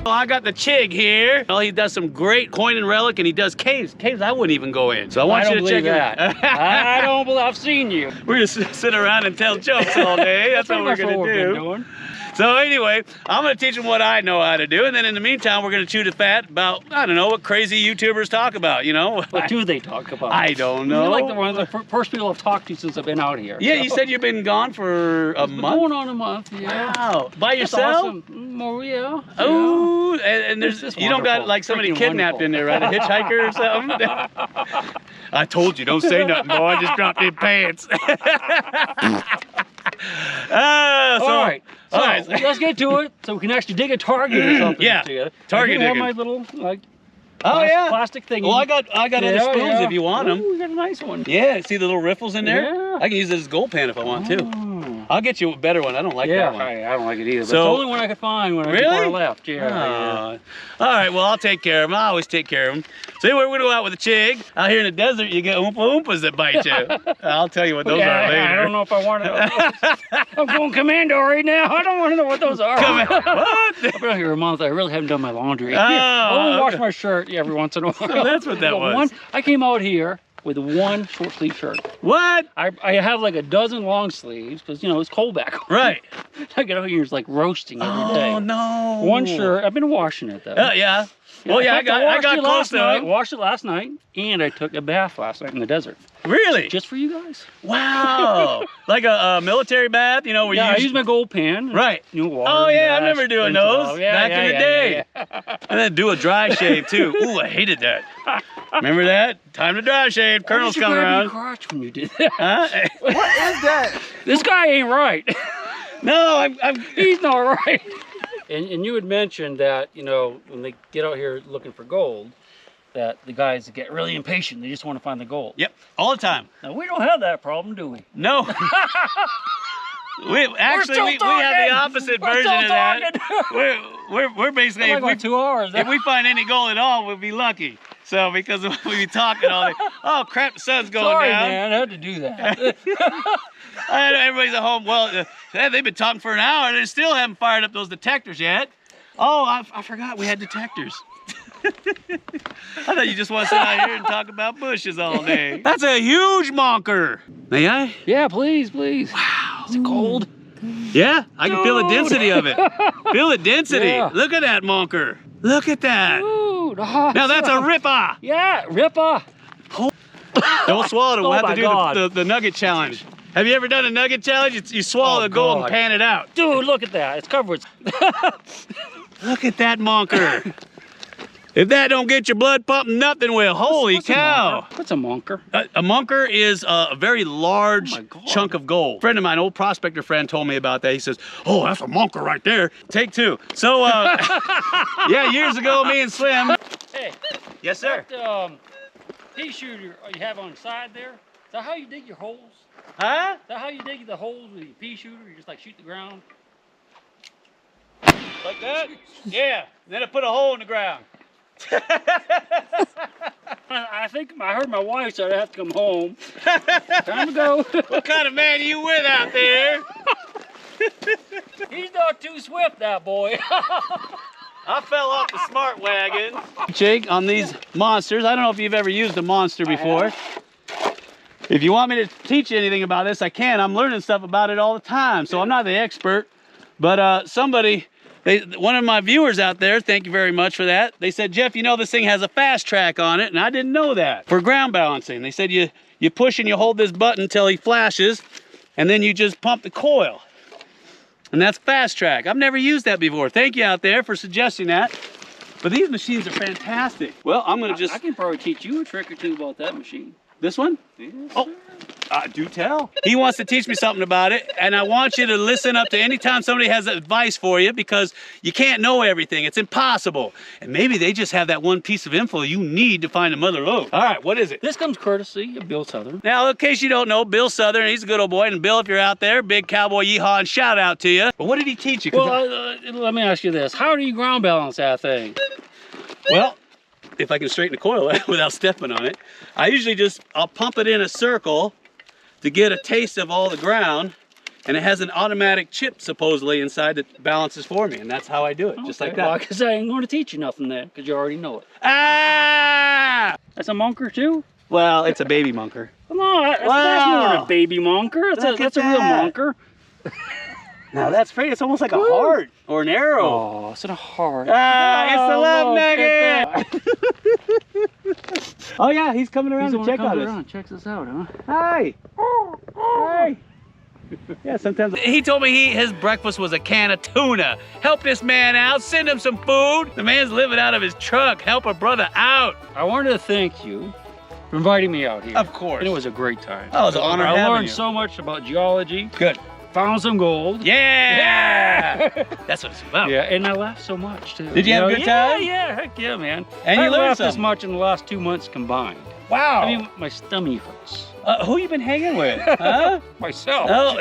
Well, I got the Chig here. Well, he does some great coin and relic, and he does caves. Caves I wouldn't even go in. So I want you to check that. I don't believe I've seen you. We're gonna sit around and tell jokes all day. That's what we're gonna do. So anyway, I'm gonna teach them what I know how to do, and then in the meantime, we're gonna chew the fat about, I don't know, what crazy YouTubers talk about, you know? What do they talk about? I don't know. You're like one of the first people I've talked to since I've been out here. Yeah, so. You said you've been gone for a month? Going on a month, yeah. Wow. By yourself? Awesome. Oh, yeah. Oh, and there's, you don't got like somebody kidnapped in there, right? A hitchhiker or something? I told you, don't say nothing, boy. I just dropped in pants. All right. So let's get to it, so we can actually dig a target or something. Yeah, together. target digging. I have my little plastic thing. Well, I got other spoons if you want them. Ooh, we got a nice one. Yeah, see the little riffles in there? Yeah. I can use it as gold pan if I want to. I'll get you a better one. I don't like that one. I don't like it either. But So, it's the only one I could find when I left. Yeah. All right, well, I'll take care of them. I always take care of them. So anyway, we're going to go out with a Chig. Out here in the desert, you get Oompa Oompas that bite you. I'll tell you what those are later. I don't know if I want to. I'm going commando right now. I don't want to know what those are. What? I've been out here a month. I really haven't done my laundry. I only wash my shirt every once in a while. So that's what that was. I came out here with one short sleeve shirt. What? I have like a dozen long sleeves because, you know, it's cold back home. Right. I get out here, it's like roasting every day. Oh, no. One shirt. I've been washing it, though. Yeah. Well, yeah, I got close to it. Washed it last night, and I took a bath last night in the desert. Really? Just for you guys. Wow. Like a military bath, you know, where I use my gold pan. Right. New water. Oh, yeah, I remember doing those back in the day. Yeah. And then do a dry shave, too. Ooh, I hated that. Remember that? Time to dry shave. Colonel's coming around. Crotch when you did that. Huh? What is that? This guy ain't right. No, He's not right. And you had mentioned that, you know, when they get out here looking for gold, that the guys get really impatient. They just want to find the gold. Yep, all the time. Now, we don't have that problem, do we? No. we have the opposite version of that. We're basically, like 2 hours. If we find any gold at all, we'll be lucky. So because we'll be talking all day. Oh crap, the sun's going Sorry, down. Man, I had to do that. Everybody's at home. Well, they've been talking for an hour and they still haven't fired up those detectors yet. Oh, I forgot we had detectors. I thought you just want to sit out here and talk about bushes all day. That's a huge monker. May I? Yeah, please, please. Wow. Is it cold? Yeah, I can feel the density of it. Feel the density. Yeah. Look at that monker. Look at that. Dude, now that's a ripper. Yeah, ripper. Don't swallow it. We'll have to God. do the nugget challenge. Have you ever done a nugget challenge? You swallow the gold and pan it out. Dude, look at that. It's covered. Look at that monker. If that don't get your blood pumping, nothing will. Holy cow. What's a monker? A monker is a very large chunk of gold. A friend of mine, an old prospector friend, told me about that. He says, oh, that's a monker right there. Take two. So, yeah, years ago, me and Slim. Hey. Yes, sir. That pea shooter you have on the side there, is that how you dig your holes? Huh? Is that how you dig the holes with your pea shooter? You just like shoot the ground? Like that? Yeah. Then I put a hole in the ground. I think I heard my wife said I have to come home. Time to go. What kind of man are you with out there? He's not too swift, that boy. I fell off the smart wagon. Jake, on these monsters, I don't know if you've ever used a monster before. If you want me to teach you anything about this, I can. I'm learning stuff about it all the time, so I'm not the expert. But one of my viewers out there, thank you very much for that. They said, Jeff, you know this thing has a fast track on it, and I didn't know that. For ground balancing, they said you push and you hold this button until he flashes, and then you just pump the coil. And that's fast track. I've never used that before. Thank you out there for suggesting that. But these machines are fantastic. Well, I'm gonna I can probably teach you a trick or two about that machine. This one? Yes, oh, do tell. He wants to teach me something about it, and I want you to listen up to any time somebody has advice for you, because you can't know everything. It's impossible. And maybe they just have that one piece of info you need to find a Motherlode. All right, what is it? This comes courtesy of Bill Southern. Now, in case you don't know, Bill Southern, he's a good old boy. And Bill, if you're out there, big cowboy yeehaw and shout out to you. But what did he teach you? Well, let me ask you this. How do you ground balance that thing? Well, if I can straighten the coil without stepping on it, I usually I'll pump it in a circle to get a taste of all the ground, and it has an automatic chip supposedly inside that balances for me, and that's how I do it, just like that. Well, because I ain't going to teach you nothing then, because you already know it. Ah! That's a monker too? Well, it's a baby monker. Come on, that's more than a baby monker. That's a real monker. Now that's pretty. It's almost like a heart or an arrow. Oh, it's a heart. Ah, it's the love nugget. Oh yeah, he's coming around to check on us. Checks us out, huh? Hi. Hi. Yeah, sometimes he told me his breakfast was a can of tuna. Help this man out, send him some food. The man's living out of his truck. Help a brother out. I wanted to thank you for inviting me out here. Of course. And it was a great time. Oh, it was an honor having you. I learned so much about geology. Good. Found some gold. Yeah! That's what it's about. Yeah, and I laughed so much too. Did you have a good time? Yeah, heck yeah, man. And you I learned laughed something. as much in the last 2 months combined. Wow. I mean, my stomach hurts. Who you been hanging with? Huh? Myself. Oh,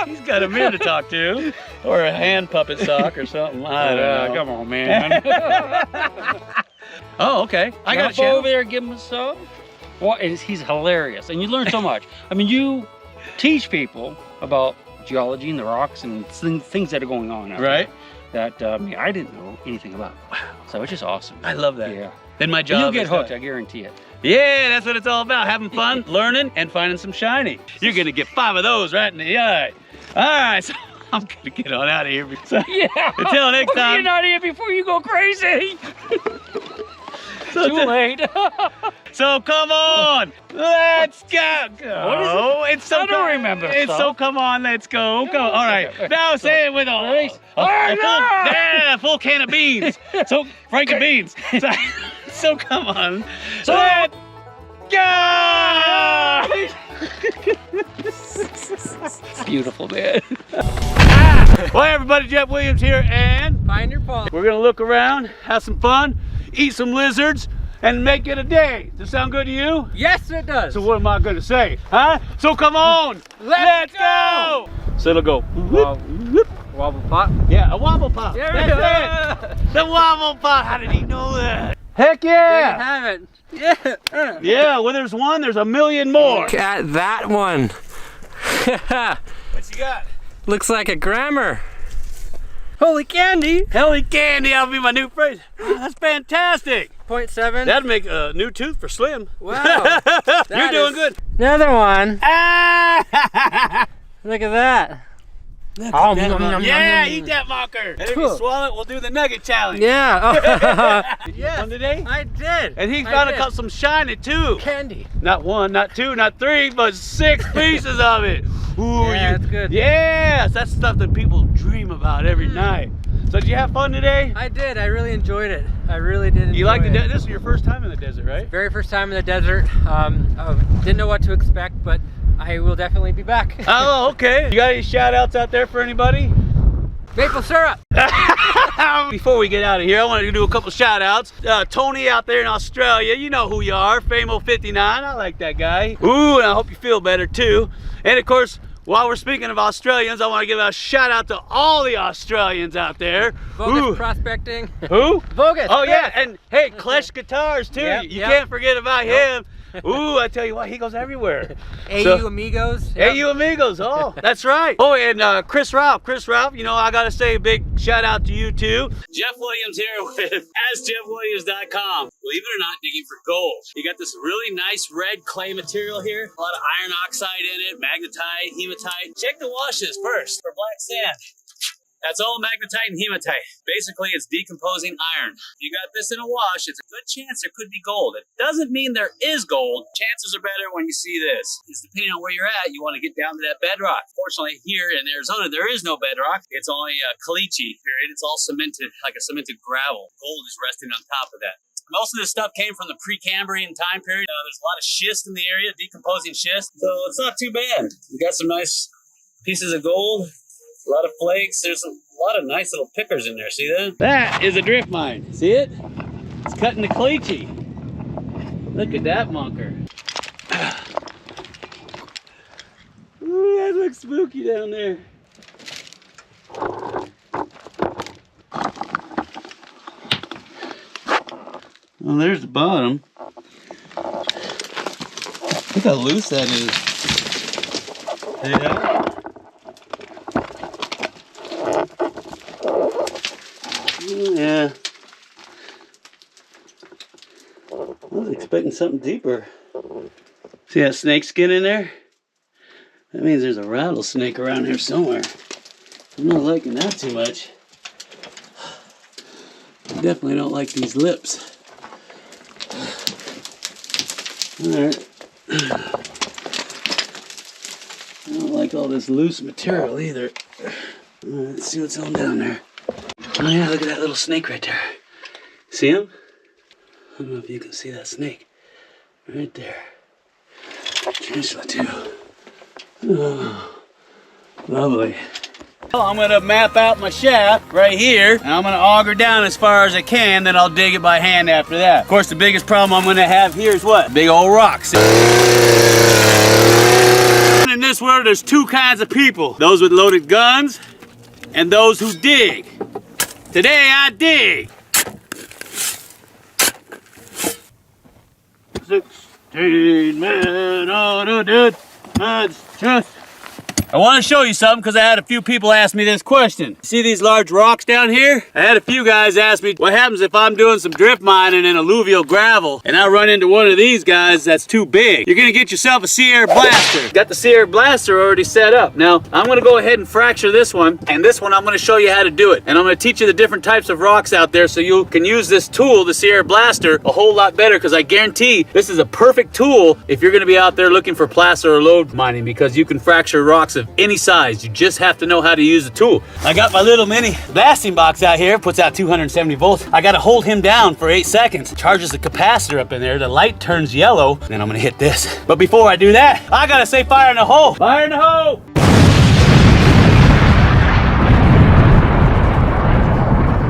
he's got a man to talk to. Or a hand puppet sock or something. I don't know. Come on, man. Oh, okay. I got you. Over there, give him a sub. Well, he's hilarious, and you learn so much. I mean, you teach people about geology and the rocks and things that are going on out right there that I didn't know anything about. Wow. So it's just awesome. I love that. Yeah. Then my job You'll get is hooked, I guarantee it. Yeah, that's what it's all about. Having fun, learning, and finding some shiny. You're gonna get 5 of those right in the eye. All right, so I'm gonna get on out of here. So, yeah. Until next time. Get out of here before you go crazy. So too late. So come on, let's go. What is it? It's so I don't remember. It's stuff. So come on, let's go. Go. All right. Now say it with a full can of beans. So Franken beans. So come on. So let's go. Beautiful, man. Well, everybody, Jeff Williams here, and Pioneer Pauly. We're gonna look around, have some fun, eat some lizards, and make it a day. Does that sound good to you? Yes, it does. So what am I gonna say? Huh? So come on, let's go. So it'll go. Wobble pop. Yeah, a wobble pop. Yeah, That's it. The wobble pop. How did he know that? Heck yeah. There you have it. Yeah. Yeah, well there's one, there's a million more. Look at that one. What you got? Looks like a grammar. Holy candy. Holy candy, that'll be my new phrase. That's fantastic. 0.7. That'd make a new tooth for Slim. Wow. You're doing good. Another one. Ah! Look at that. Oh, yeah, eat that mocker. And if you swallow it, we'll do the nugget challenge. Yeah. Yes. Fun today? I did. And he found some shiny too. Candy. Not 1, not 2, not 3, but 6 pieces of it. Ooh, Yeah, that's good. Yes, that's stuff that people dream about every night. So did you have fun today? I did. I really enjoyed it. I really did. You like the desert? This is your first time in the desert, right? Very first time in the desert. Didn't know what to expect, but I will definitely be back. Oh, okay. You got any shout outs out there for anybody? Maple syrup. Before we get out of here, I want to do a couple shout outs. Tony out there in Australia, you know who you are, Famo59, I like that guy. Ooh, and I hope you feel better too. And of course, while we're speaking of Australians, I want to give a shout out to all the Australians out there. Bogus prospecting. Who? Bogus. Oh yeah, and hey, Klesh Guitars too. Yep, You yep. can't forget about him. Ooh, I tell you what, he goes everywhere. AU Amigos. Yep. AU Amigos, oh, that's right. Oh, and Chris Ralph, you know, I gotta say a big shout out to you too. Jeff Williams here with AskJeffWilliams.com. Believe it or not, digging for gold. You got this really nice red clay material here, a lot of iron oxide in it, magnetite, hematite. Check the washes first for black sand. That's all magnetite and hematite. Basically, it's decomposing iron. If you got this in a wash, it's a good chance there could be gold. It doesn't mean there is gold. Chances are better when you see this. It's depending on where you're at, you want to get down to that bedrock. Fortunately, here in Arizona, there is no bedrock. It's only caliche, period. It's all cemented, like a cemented gravel. Gold is resting on top of that. Most of this stuff came from the Precambrian time period. There's a lot of schist in the area, decomposing schist. So it's not too bad. We got some nice pieces of gold. A lot of flakes. There's a lot of nice little pickers in there. See that? That is a drift mine. See it? It's cutting the caliche. Look at that monker. Ooh, that looks spooky down there. Well, there's the bottom. Look how loose that is. Yeah. Yeah. I was expecting something deeper. See that snake skin in there? That means there's a rattlesnake around here somewhere. I'm not liking that too much. I definitely don't like these lips. Alright. I don't like all this loose material either. Alright, let's see what's on down there. Oh yeah, look at that little snake right there. See him? I don't know if you can see that snake. Right there. Tarantula too. Oh, lovely. Well, I'm gonna map out my shaft right here, and I'm gonna auger down as far as I can, then I'll dig it by hand after that. Of course, the biggest problem I'm gonna have here is what? Big old rocks. In this world, there's two kinds of people. Those with loaded guns, and those who dig. Today, I dig. 16 men on a dead man's chest. I want to show you something because I had a few people ask me this question. See these large rocks down here? I had a few guys ask me, what happens if I'm doing some drift mining in alluvial gravel and I run into one of these guys that's too big? You're going to get yourself a sea air blaster. Got the sea air blaster already set up. Now, I'm going to go ahead and fracture this one, and this one I'm going to show you how to do it. And I'm going to teach you the different types of rocks out there so you can use this tool, the sea air blaster, a whole lot better, because I guarantee this is a perfect tool if you're going to be out there looking for placer or lode mining, because you can fracture rocks of any size. You just have to know how to use the tool. I got my little mini blasting box out here, puts out 270 volts. I got to hold him down for 8 seconds. Charges the capacitor up in there. The light turns yellow. Then I'm going to hit this. But before I do that, I got to say fire in the hole. Fire in the hole.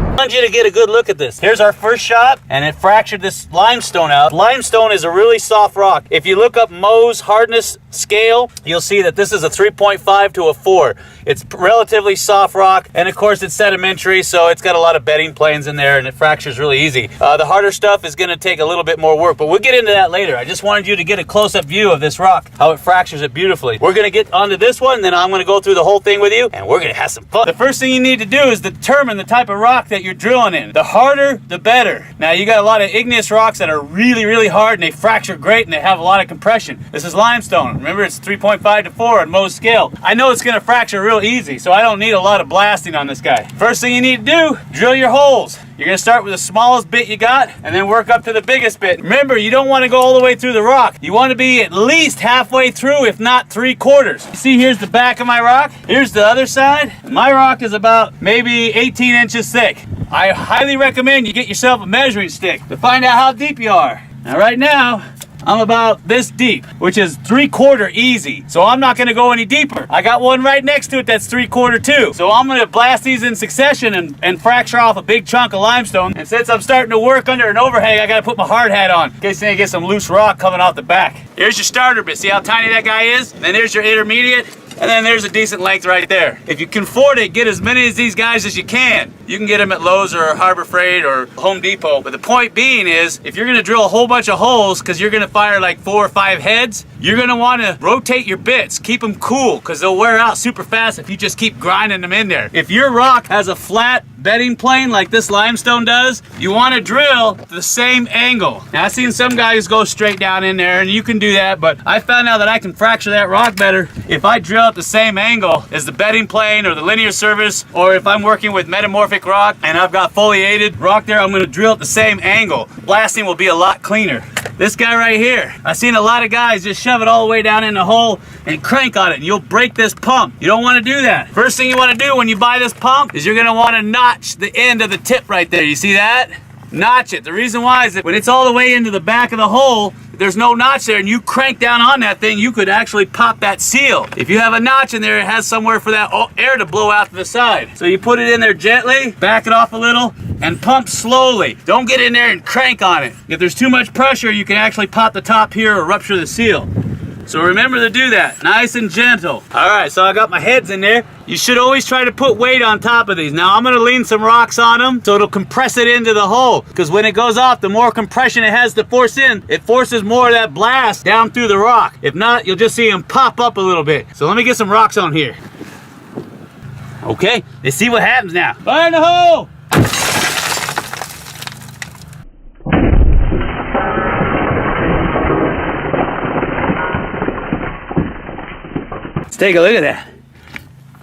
I want you to get a good look at this. Here's our first shot, and it fractured this limestone out. Limestone is a really soft rock. If you look up Mohs hardness scale, you'll see that this is a 3.5 to a 4. It's relatively soft rock, and of course it's sedimentary, so it's got a lot of bedding planes in there, and it fractures really easy. The harder stuff is going to take a little bit more work, but we'll get into that later. I just wanted you to get a close-up view of this rock, how it fractures it beautifully. We're going to get onto this one, then I'm going to go through the whole thing with you, and we're going to have some fun. The first thing you need to do is determine the type of rock that you're drilling in. The harder, the better. Now, you got a lot of igneous rocks that are really, really hard, and they fracture great, and they have a lot of compression. This is limestone. Remember, it's 3.5 to 4 on Mohs scale. I know it's going to fracture real easy, so I don't need a lot of blasting on this guy. First thing you need to do, drill your holes. You're going to start with the smallest bit you got, and then work up to the biggest bit. Remember, you don't want to go all the way through the rock. You want to be at least halfway through, if not 3/4. See, here's the back of my rock. Here's the other side. My rock is about maybe 18 inches thick. I highly recommend you get yourself a measuring stick to find out how deep you are. Now, right now, I'm about this deep, which is 3/4 easy. So I'm not gonna go any deeper. I got one right next to it that's 3/4 too. So I'm gonna blast these in succession and fracture off a big chunk of limestone. And since I'm starting to work under an overhang, I gotta put my hard hat on in case I get some loose rock coming off the back. Here's your starter bit. See how tiny that guy is? And then there's your intermediate. And then there's a decent length right there. If you can afford it, get as many of these guys as you can. You can get them at Lowe's or Harbor Freight or Home Depot. But the point being is, if you're gonna drill a whole bunch of holes, because you're gonna fire like 4 or 5 heads, you're gonna wanna rotate your bits. Keep them cool, because they'll wear out super fast if you just keep grinding them in there. If your rock has a flat bedding plane like this limestone does, you wanna drill the same angle. Now, I've seen some guys go straight down in there, and you can do that, but I found out that I can fracture that rock better if I drill at the same angle as the bedding plane or the linear surface, or if I'm working with metamorphic rock and I've got foliated rock there, I'm gonna drill at the same angle. Blasting will be a lot cleaner. This guy right here, I've seen a lot of guys just shove it all the way down in the hole and crank on it, and you'll break this pump. You don't want to do that. First thing you want to do when you buy this pump is you're going to want to notch the end of the tip right there. You see that? Notch it. The reason why is that when it's all the way into the back of the hole, there's no notch there, and you crank down on that thing, you could actually pop that seal. If you have a notch in there, it has somewhere for that air to blow out to the side. So you put it in there gently, back it off a little, and pump slowly. Don't get in there and crank on it. If there's too much pressure, you can actually pop the top here or rupture the seal. So remember to do that, nice and gentle. All right, so I got my heads in there. You should always try to put weight on top of these. Now I'm gonna lean some rocks on them so it'll compress it into the hole, because when it goes off, the more compression it has to force in, it forces more of that blast down through the rock. If not, you'll just see them pop up a little bit. So let me get some rocks on here. Okay, let's see what happens now. Fire in the hole! Let's take a look at that.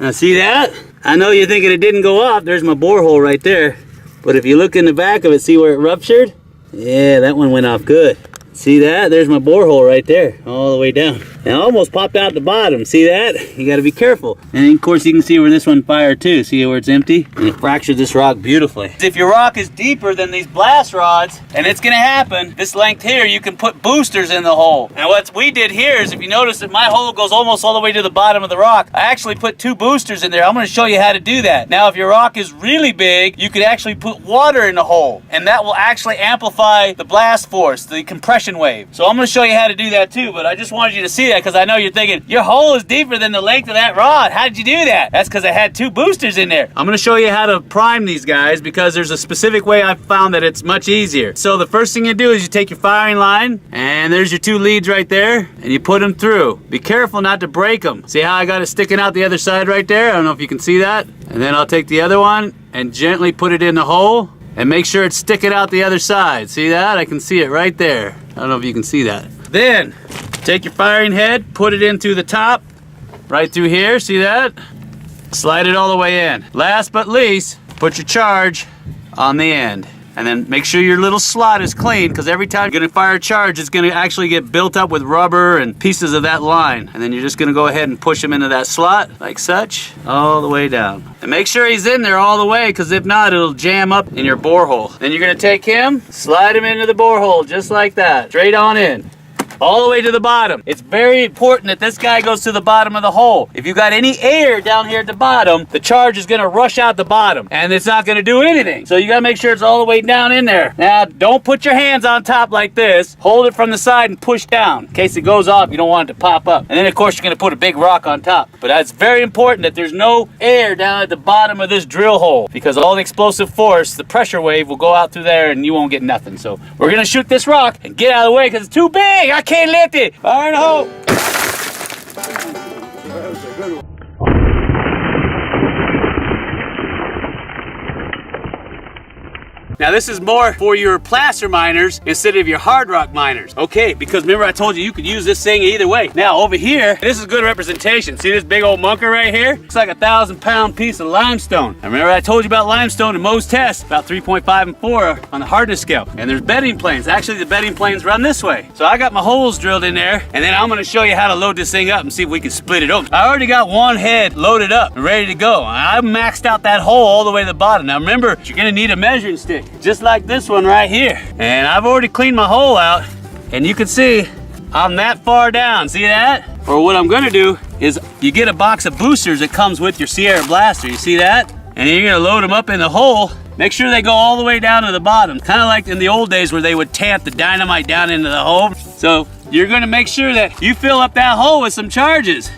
Now see that? I know you're thinking it didn't go off. There's my borehole right there. But if you look in the back of it, see where it ruptured? Yeah, that one went off good. See that? There's my borehole right there, all the way down. It almost popped out the bottom. See that? You gotta be careful. And of course you can see where this one fired too. See where it's empty? And it fractured this rock beautifully. If your rock is deeper than these blast rods, and it's gonna happen, this length here, you can put boosters in the hole. And what we did here is, if you notice that my hole goes almost all the way to the bottom of the rock, I actually put 2 boosters in there. I'm gonna show you how to do that. Now, if your rock is really big, you could actually put water in the hole, and that will actually amplify the blast force, the compression wave. So I'm gonna show you how to do that too, but I just wanted you to see that because I know you're thinking, your hole is deeper than the length of that rod. How did you do that? That's because I had 2 boosters in there. I'm gonna show you how to prime these guys because there's a specific way I've found that it's much easier. So the first thing you do is you take your firing line, and there's your 2 leads right there, and you put them through. Be careful not to break them. See how I got it sticking out the other side right there? I don't know if you can see that. And then I'll take the other one and gently put it in the hole. And make sure it's sticking out the other side. See that? I can see it right there. I don't know if you can see that. Then, take your firing head, put it into the top, right through here, see that? Slide it all the way in. Last but least, put your charge on the end. And then make sure your little slot is clean, because every time you're gonna fire a charge, it's gonna actually get built up with rubber and pieces of that line. And then you're just gonna go ahead and push him into that slot, like such, all the way down. And make sure he's in there all the way, because if not, it'll jam up in your borehole. Then you're gonna take him, slide him into the borehole, just like that, straight on in. All the way to the bottom. It's very important that this guy goes to the bottom of the hole. If you got any air down here at the bottom, the charge is gonna rush out the bottom and it's not gonna do anything. So you gotta make sure it's all the way down in there. Now, don't put your hands on top like this. Hold it from the side and push down. In case it goes off, you don't want it to pop up. And then of course you're gonna put a big rock on top. But that's very important that there's no air down at the bottom of this drill hole, because all the explosive force, the pressure wave will go out through there and you won't get nothing. So we're gonna shoot this rock and get out of the way because it's too big. I can't lift it. Fire in the hole. Now this is more for your placer miners instead of your hard rock miners. Okay, because remember I told you could use this thing either way. Now over here, this is good representation. See this big old munker right here? It's like a 1,000-pound piece of limestone. Now remember I told you about limestone in most tests, about 3.5 and 4 on the hardness scale. And there's bedding planes. Actually the bedding planes run this way. So I got my holes drilled in there, and then I'm gonna show you how to load this thing up and see if we can split it open. I already got one head loaded up and ready to go. I maxed out that hole all the way to the bottom. Now remember, you're gonna need a measuring stick, just like this one right here. And I've already cleaned my hole out, and you can see I'm that far down. See that? Or what I'm gonna do is you get a box of boosters that comes with your Sierra Blaster. You see that? And you're gonna load them up in the hole. Make sure they go all the way down to the bottom. Kind of like in the old days where they would tamp the dynamite down into the hole. So you're gonna make sure that you fill up that hole with some charges,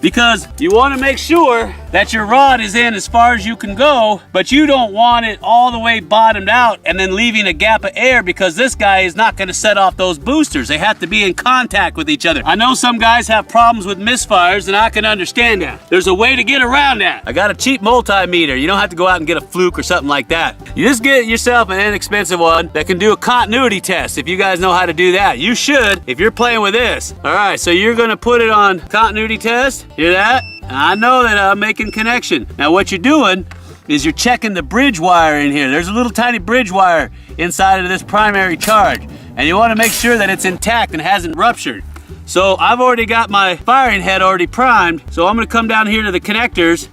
because you want to make sure that your rod is in as far as you can go, but you don't want it all the way bottomed out and then leaving a gap of air, because this guy is not going to set off those boosters. They have to be in contact with each other. I know some guys have problems with misfires, and I can understand that. There's a way to get around that. I got a cheap multimeter. You don't have to go out and get a fluke or something like that. You just get yourself an inexpensive one that can do a continuity test. If you guys know how to do that, you should if you're playing with this. All right, so you're going to put it on continuity test. Hear that? I know that I'm making connection. Now what you're doing is you're checking the bridge wire in here. There's a little tiny bridge wire inside of this primary charge, and you want to make sure that it's intact and hasn't ruptured. So I've already got my firing head already primed, so I'm going to come down here to the connectors.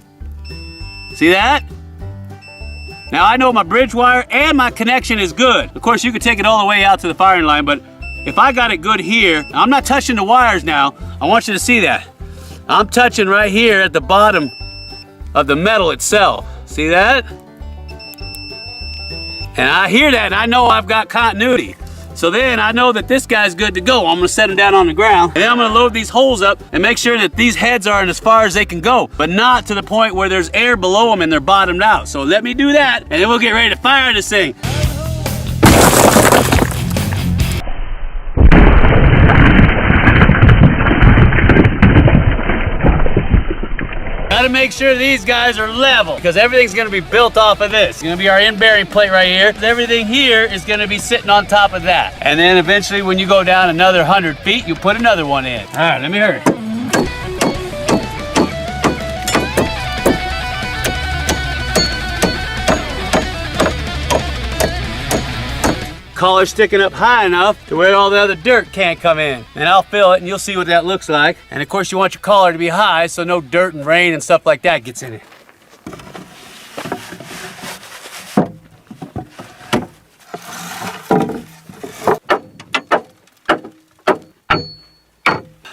See that? Now I know my bridge wire and my connection is good. Of course you could take it all the way out to the firing line, but if I got it good here, I'm not touching the wires now. I want you to see that. I'm touching right here at the bottom of the metal itself. See that? And I hear that, and I know I've got continuity. So then I know that this guy's good to go. I'm gonna set him down on the ground, and then I'm gonna load these holes up and make sure that these heads are as far as they can go, but not to the point where there's air below them and they're bottomed out. So let me do that, and then we'll get ready to fire this thing. Gotta make sure these guys are level, because everything's gonna be built off of this. It's gonna be our end bearing plate right here. Everything here is gonna be sitting on top of that. And then eventually when you go down another 100 feet, you put another one in. All right, let me hurry. collar sticking up high enough to where all the other dirt can't come in. And I'll fill it and you'll see what that looks like. And of course you want your collar to be high so no dirt and rain and stuff like that gets in it.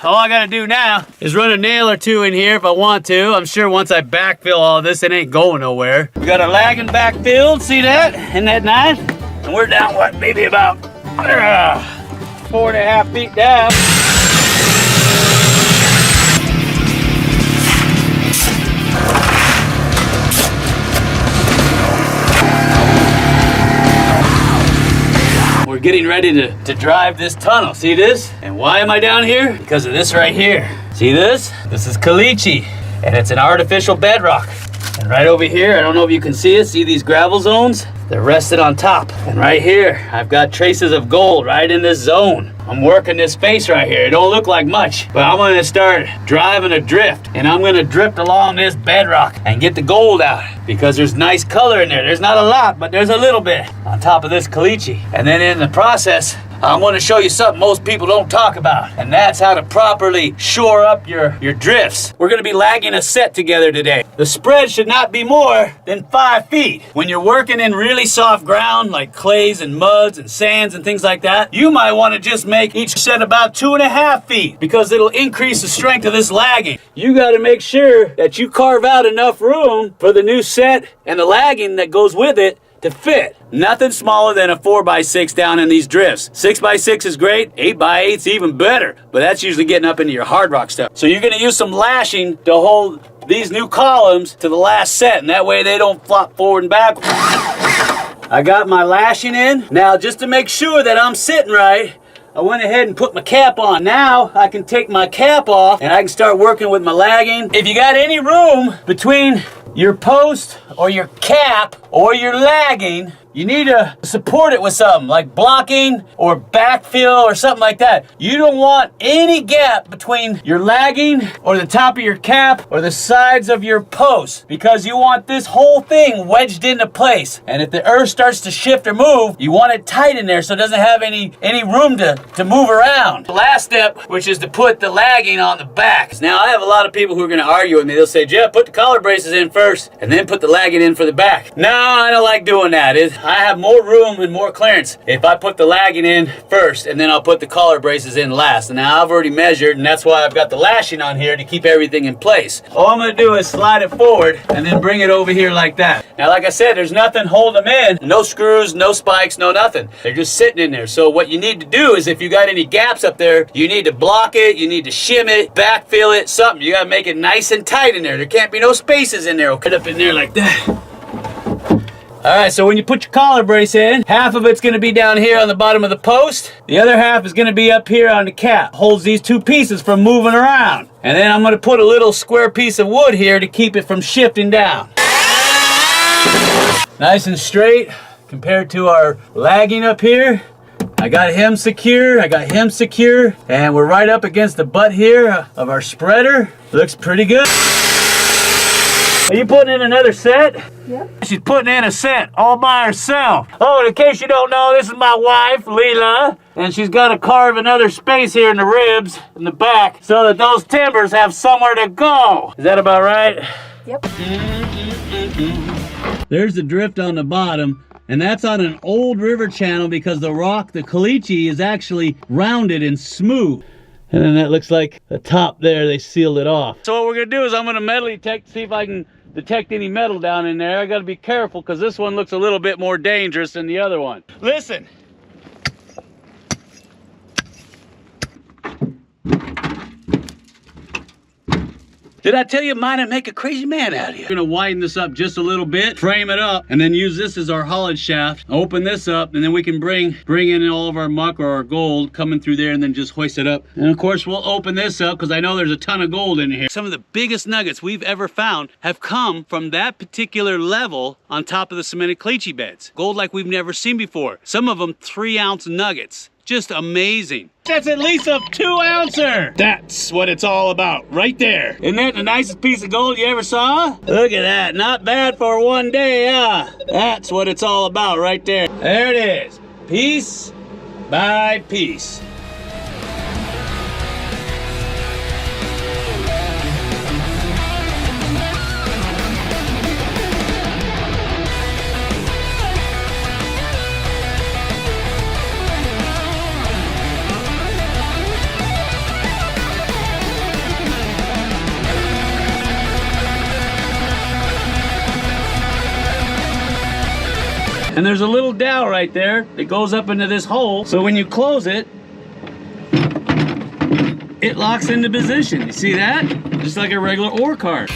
All I gotta do now is run a nail or two in here if I want to. I'm sure once I backfill all this, it ain't going nowhere. We got our lagging backfilled, see that? Isn't that nice? And we're down, what, maybe about 4.5 feet down. We're getting ready to drive this tunnel. See this? And why am I down here? Because of this right here. See this? This is caliche, and it's an artificial bedrock. And right over here, I don't know if you can see it, see these gravel zones? They're rested on top. And right here, I've got traces of gold right in this zone. I'm working this face right here. It don't look like much, but I'm gonna start driving a drift, and I'm gonna drift along this bedrock and get the gold out because there's nice color in there. There's not a lot, but there's a little bit on top of this caliche. And then in the process, I'm gonna show you something most people don't talk about, and that's how to properly shore up your drifts. We're gonna be lagging a set together today. The spread should not be more than 5 feet. When you're working in really soft ground like clays and muds and sands and things like that, you might wanna just make each set about 2.5 feet because it'll increase the strength of this lagging. You gotta make sure that you carve out enough room for the new set and the lagging that goes with it to fit. Nothing smaller than a 4x6 down in these drifts. 6x6 is great, 8x8's even better, but that's usually getting up into your hard rock stuff. So you're gonna use some lashing to hold these new columns to the last set, and that way they don't flop forward and back. I got my lashing in. Now, just to make sure that I'm sitting right, I went ahead and put my cap on. Now I can take my cap off and I can start working with my lagging. If you got any room between your post or your cap or your lagging, you need to support it with something like blocking or backfill or something like that. You don't want any gap between your lagging or the top of your cap or the sides of your post because you want this whole thing wedged into place. And if the earth starts to shift or move, you want it tight in there so it doesn't have any room to move around. The last step, which is to put the lagging on the back. Now I have a lot of people who are gonna argue with me. They'll say, Jeff, put the collar braces in first and then put the lagging in for the back. No, I don't like doing that. I have more room and more clearance if I put the lagging in first and then I'll put the collar braces in last. And now I've already measured, and that's why I've got the lashing on here to keep everything in place. All I'm gonna do is slide it forward and then bring it over here like that. Now, like I said, there's nothing holding them in. No screws, no spikes, no nothing. They're just sitting in there. So what you need to do is if you got any gaps up there, you need to block it, you need to shim it, backfill it, something. You gotta make it nice and tight in there. There can't be no spaces in there. Cut up in there like that. All right, so when you put your collar brace in, half of it's gonna be down here on the bottom of the post. The other half is gonna be up here on the cap. Holds these two pieces from moving around. And then I'm gonna put a little square piece of wood here to keep it from shifting down. Nice and straight compared to our lagging up here. I got him secure, and we're right up against the butt here of our spreader. Looks pretty good. Are you putting in another set? Yep. She's putting in a set all by herself. Oh, in case you don't know, this is my wife, Leela, and she's got to carve another space here in the ribs in the back so that those timbers have somewhere to go. Is that about right? Yep. There's the drift on the bottom, and that's on an old river channel because the rock, the caliche, is actually rounded and smooth. And then that looks like the top there, they sealed it off. So what we're gonna do is I'm gonna metal detect, see if I can detect any metal down in there. I gotta be careful because this one looks a little bit more dangerous than the other one. Listen. Did I tell you mine would make a crazy man out of you? We're gonna widen this up just a little bit, frame it up, and then use this as our haulage shaft. Open this up, and then we can bring in all of our muck or our gold coming through there and then just hoist it up. And of course, we'll open this up because I know there's a ton of gold in here. Some of the biggest nuggets we've ever found have come from that particular level on top of the cemented caliche beds. Gold like we've never seen before. Some of them 3-ounce nuggets. Just amazing. That's at least a 2-ouncer. That's what it's all about right there. Isn't that the nicest piece of gold you ever saw? Look at that, not bad for one day, huh? That's what it's all about right there. There it is. piece by piece. And there's a little dowel right there that goes up into this hole. So when you close it, it locks into position. You see that? Just like a regular ore cart.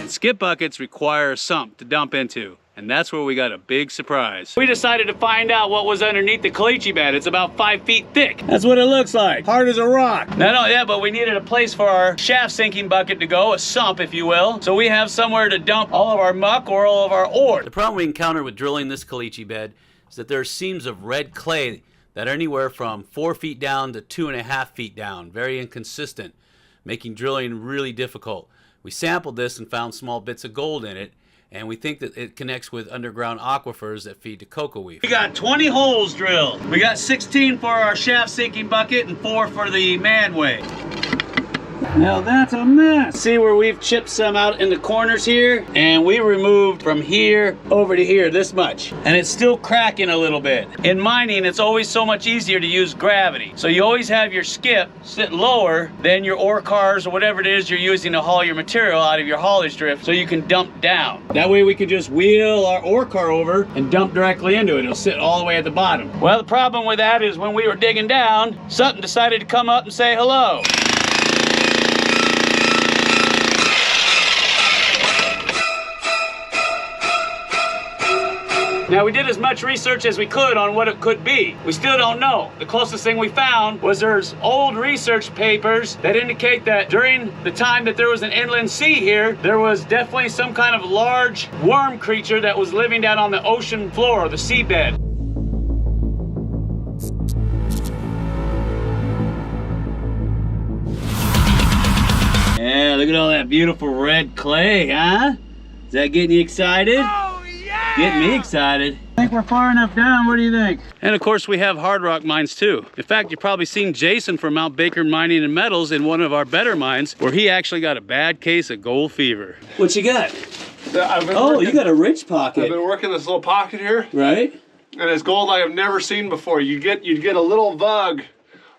Skip buckets require a sump to dump into, and that's where we got a big surprise. We decided to find out what was underneath the caliche bed. It's about 5 feet thick. That's what it looks like. Hard as a rock. Not only that, but we needed a place for our shaft sinking bucket to go, a sump if you will. So we have somewhere to dump all of our muck or all of our ore. The problem we encountered with drilling this caliche bed is that there are seams of red clay that are anywhere from 4 feet down to 2.5 feet down. Very inconsistent, making drilling really difficult. We sampled this and found small bits of gold in it, and we think that it connects with underground aquifers that feed to cocoa weave. We got 20 holes drilled. We got 16 for our shaft sinking bucket and 4 for the manway. Now that's a mess. See where we've chipped some out in the corners here? And we removed from here over to here this much. And it's still cracking a little bit. In mining, it's always so much easier to use gravity. So you always have your skip sit lower than your ore cars or whatever it is you're using to haul your material out of your haulage drift so you can dump down. That way we can just wheel our ore car over and dump directly into it. It'll sit all the way at the bottom. Well, the problem with that is when we were digging down, something decided to come up and say hello. Now we did as much research as we could on what it could be. We still don't know. The closest thing we found was there's old research papers that indicate that during the time that there was an inland sea here, there was definitely some kind of large worm creature that was living down on the ocean floor, the seabed. Yeah, look at all that beautiful red clay, huh? Is that getting you excited? Get me excited. I think we're far enough down. What do you think? And of course, we have hard rock mines too. In fact, you've probably seen Jason from Mount Baker Mining and Metals in one of our better mines where he actually got a bad case of gold fever. What you got? You got a rich pocket. I've been working this little pocket here. Right? And it's gold like I've never seen before. You'd get a little vug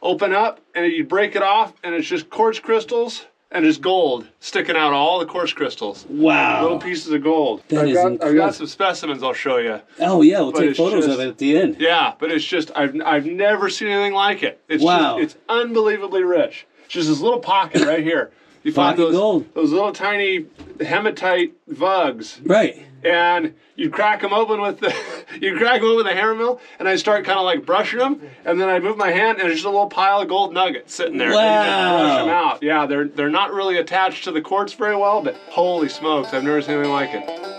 open up and you break it off and it's just quartz crystals and just gold sticking out, all the quartz crystals. Wow. Little pieces of gold. That is incredible. I've got some specimens I'll show you. Oh yeah, we'll take photos of it at the end. Yeah, but it's just, I've never seen anything like it. It's wow. Just, it's unbelievably rich. It's just this little pocket right here. You find those little tiny hematite vugs. Right. And you crack them open with the hammer mill, and I start kind of like brushing them, and then I move my hand, and there's just a little pile of gold nuggets sitting there. Wow. And you just brush them out. Yeah, they're not really attached to the quartz very well, but holy smokes, I've never seen anything like it.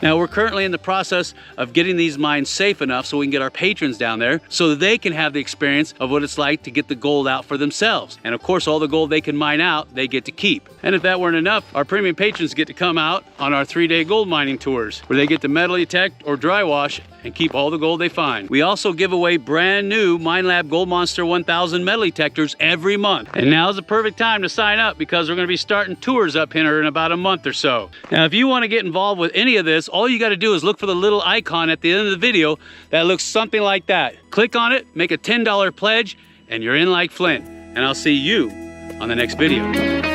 Now we're currently in the process of getting these mines safe enough so we can get our patrons down there so that they can have the experience of what it's like to get the gold out for themselves. And of course, all the gold they can mine out, they get to keep. And if that weren't enough, our premium patrons get to come out on our 3-day gold mining tours where they get to metal detect or dry wash and keep all the gold they find. We also give away brand new MineLab Gold Monster 1000 metal detectors every month. And now's the perfect time to sign up because we're gonna be starting tours up here in about a month or so. Now, if you wanna get involved with any of this, all you gotta do is look for the little icon at the end of the video that looks something like that. Click on it, make a $10 pledge, and you're in like Flint. And I'll see you on the next video.